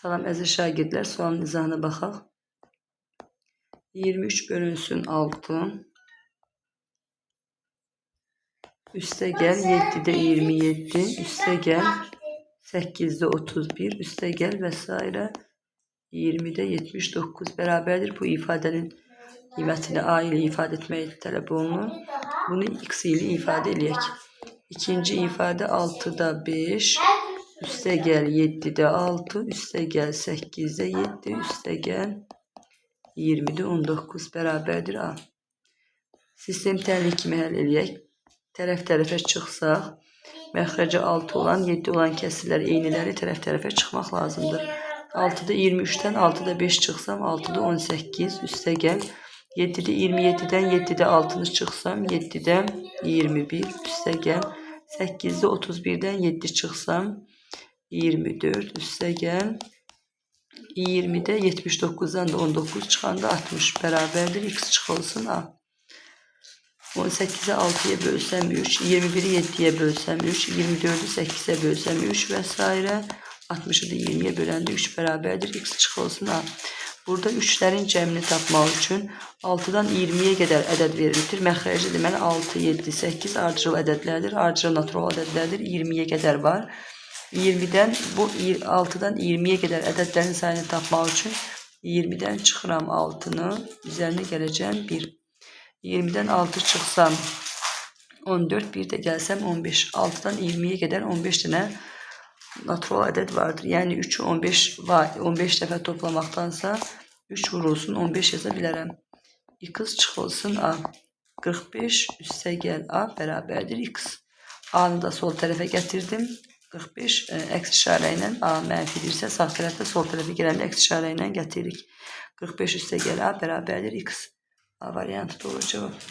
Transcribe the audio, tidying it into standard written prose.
Salam əziz şagirdlər, sualın izahına baxaq. 23 bölünsün 6. Üstə gəl 7-də 27, üstə gəl 8-də 31, üstə gəl və s. 20-də 79 bərabərdir. Bu ifadənin qiymətini A ilə ifadə etmək tələb olunur. Bunu x ilə ifadə eləyək. İkinci ifadə 6-da 5, üstə gəl 7-də 6, üstə gəl 8-də 7, üstə gəl 20-də 19 bərabərdir A. Sistem təhlil kimi həll eləyək. Tərəf-tərəfə çıxsaq, məxrəci 6 olan, 7 olan kəsirlər eyniləri tərəf-tərəfə çıxmaq lazımdır. 6-da 23-dən 6-da 5 çıxsam, 6-da 18, üstə gəl. 7-də 27-dən 7-də 6-nı çıxsam, 7-də 21, üstə gəl. 8-də 31-dən 7 çıxsam, 24, üstə gəl. 20-də 79-dan da 19 çıxanda 60 bərabərdir. X çıxılsın A. 18-i 6-ya bölsəm 3, 21-i 7-yə bölsəm 3, 24-ü 8-ə bölsəm 3 və s. 60-ı da 20-yə böləndə 3 bərabərdir. X çıxılsın A. Burada 3'lərin cəmini tapmaq üçün 6-dan 20-yə qədər ədəd verilmişdir. Məxrəci deməli 6, 7, 8 ardıcıl ədədlərdir. Ardıcıl natural ədədlərdir. 20-yə qədər var. 20'den bu 6'dan 20'ye kadar ədədlərin sayını tapmaq üçün 20'den çıxıram 6'nı, üzərinə gələcəm 1. 20'den 6 çıxsam 14, bir də gəlsəm 15. 6'dan 20'ye kadar 15 dənə natural ədəd vardır. Yəni 3'ü 15 dəfə toplamaqdansa 3 vurulsun 15 yaza bilərəm. X çıxılsın A. 45 üstə gəl A bərabərdir X. A'nı da sol tərəfə gətirdim. 45 əks işarə ilə A mənfidirsə, sağ tərəfdə sol tərəfə gələndə əks işarə ilə gətiririk. 45 üstə gəl A bərabərdir X. A variantı doğru cavab.